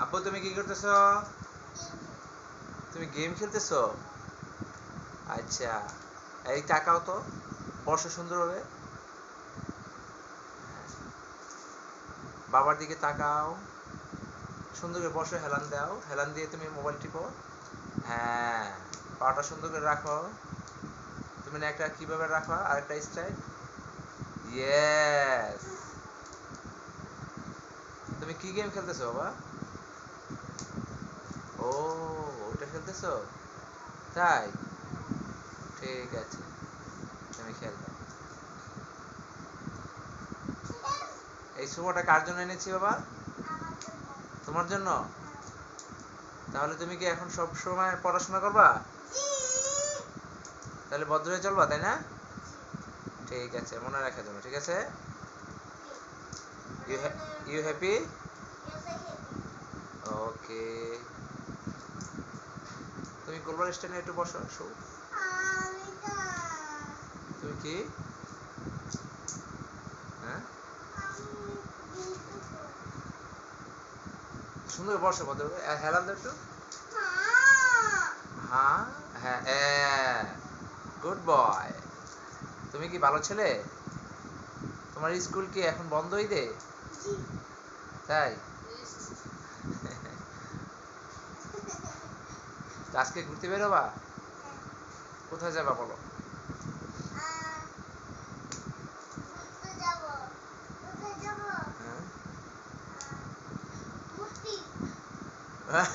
আব্বু তুমি কি করতেছো? তুমি গেম খেলতেছো? আচ্ছা, এই তাকাও তো, বসো সুন্দরভাবে। বাবার দিকে তাকাও, সুন্দর করে বসো, হেলান দাও, হেলান দিয়ে তুমি মোবাইল টিপো। হ্যাঁ, পাটা সুন্দর করে রাখো। তুমি না একটা কিভাবে রাখো, আরেকটা স্টাইল। ইয়েস। তুমি কি গেম খেলতেছো বাবা? ও, ওটা খেলতেছো? তাই, ঠিক আছে, তুমি খেলবে। এই সোফাটা কার জন্য এনেছি বাবা? তোমার জন্য? তাহলে তুমি কি এখন সব সময় পড়াশোনা করবা? তাহলে ভদ্র হয়ে চলবা, তাই না? ঠিক আছে, মনে রাখা যাবে, ঠিক আছে। You happy? ওকে। তুমি গোলবার স্ট্যান্ডে একটু বসো। তুমি কি, হ্যাঁ, সুন্দর বসো, ভদ্র হেলান দাও একটু। হ্যাঁ, হ্যাঁ, গুড বয়। তুমি কি ভালো ছেলে? তোমার স্কুল কি এখন বন্ধই দে? তাই? আজকে ঘুরতে বেরোবা? কোথায় যাবা বলো? হ্যাঁ?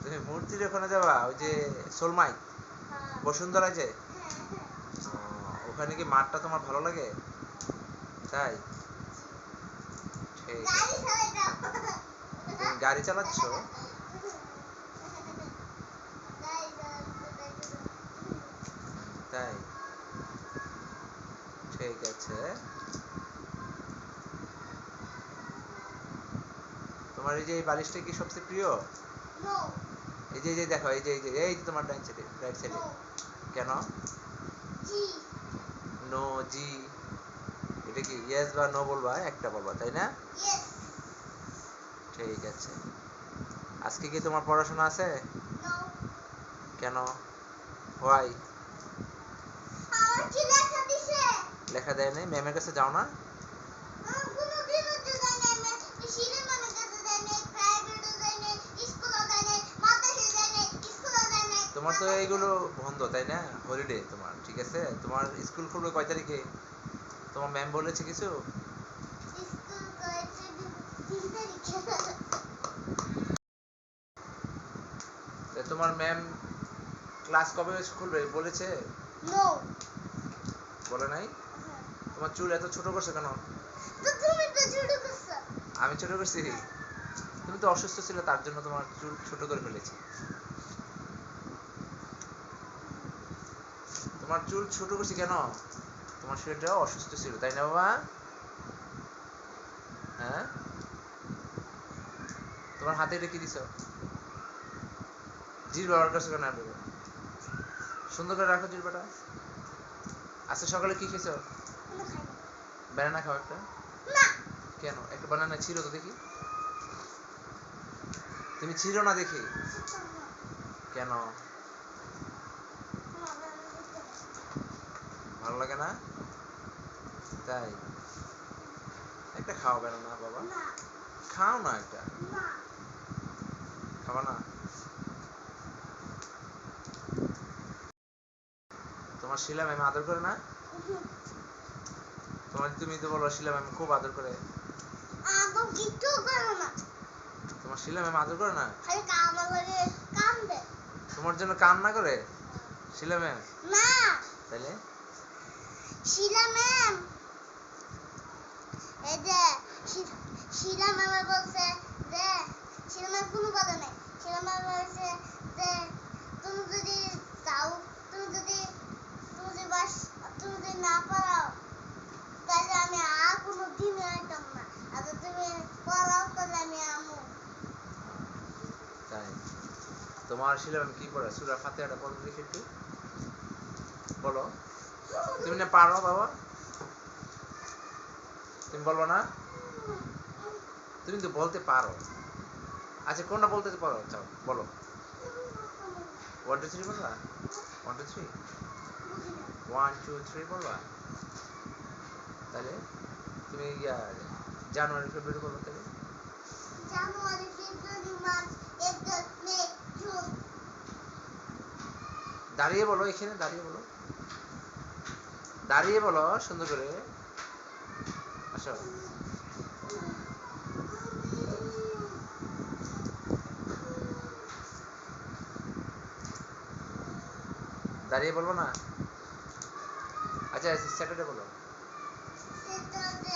তুমি মূর্তির ওখানে যাবা, ওই যে সোলমাই বসুন্ধরা যে, ওখানে কি মাঠটা তোমার ভালো লাগে? তাই, ঠিক আছে। তুমি গাড়ি চালাচ্ছ? তাই, ঠিক আছে। তোমার এই যে এই বালিশটা কি সবচেয়ে প্রিয়? এই যে এই যে দেখো, এই যে তোমার ডান সাইডে, রাইট সাইডে। কেন? নো জি। এটা কি ইয়েস বা নো বলবা, একটা বলবা, তাই না? ঠিক আছে। আজকে কি তোমার পড়াশোনা আছে? কেন? হোয়াই? লেখা দেয় নাই? ম্যামের কাছে যাও না? তোমার তো এইগুলো বন্ধ, তাই না? হলিডে তোমার, ঠিক আছে। তোমার স্কুল খুলবে কয় তারিখে? তোমার ম্যাম বলেছে কিছু? তোমার ম্যাম ক্লাস কবে খুলবে বলেছে? বলে নাই? তোমার চুল এত ছোট করছো কেন? আমি ছোট করছি? তুমি তো অসুস্থ ছিল, তার জন্য তোমার চুল ছোট করে ফেলেছি। তোমার চুল ছোট করছি কেন? তোমার শরীরটা অসুস্থ ছিল, তাই না বাবা? হ্যাঁ, তোমার হাতে এটা কি দিছো? জির ব্যবহার করছো কেন? সুন্দর করে রাখো জিরবাটা। আজকে সকালে কি খেয়েছো? ব্যানানা খাও একটা। কেন? একটা বানানা ছিল তো দেখি। তুমি ছিল না দেখি। কেন? ভালো লাগে না? তাই, একটা খাও ব্যানানা বাবা। খাও না একটা। খাবা না? তোমার শিলা ম্যাম আদর করে না? তুমি তো বলো শিলা ম্যাম খুব আদর করে। তোমার শিলা ম্যাম আদর করে না? তোমার জন্য কান্না করে শিলা ম্যাম? তাইলে শিলা ম্যাম, এই যে শিলা ম্যাম বলছে যে, শিলা ম্যাম কোনো কথা নাই। শিলা ম্যাম বলছে যে তুমি যদি চাও, তুমি যদি তুমি যদি বাস তুমি যদি না পারাও, তাহলে আমি আর কোনো দিন আইতাম না। আর তুমি পড়াও, তাহলে আমি আমু। তাই, তোমার শিলা ম্যাম কি পড়ে? সূরা ফাতিহাটা বলো দেখি একটু, বলো। তুমি না পারো বাবা? তুমি বলবো না? তুমি তো বলতে পারো। আচ্ছা কোনটা বলতে পারো? চাও বলো। 1 2 3 বলবা? 1 2 3 1 2 3 বলবা? তাহলে তুমি জানুয়ারি ফেব্রুয়ারি বলবো তাহলে। January February March April May June. দাঁড়িয়ে বলো, এখানে দাঁড়িয়ে বলো, দাঁড়িয়ে বলো সুন্দর করে। আসো। দাঁড়িয়ে বলবো না? আচ্ছা স্যাটারডে বলো। সেটাতে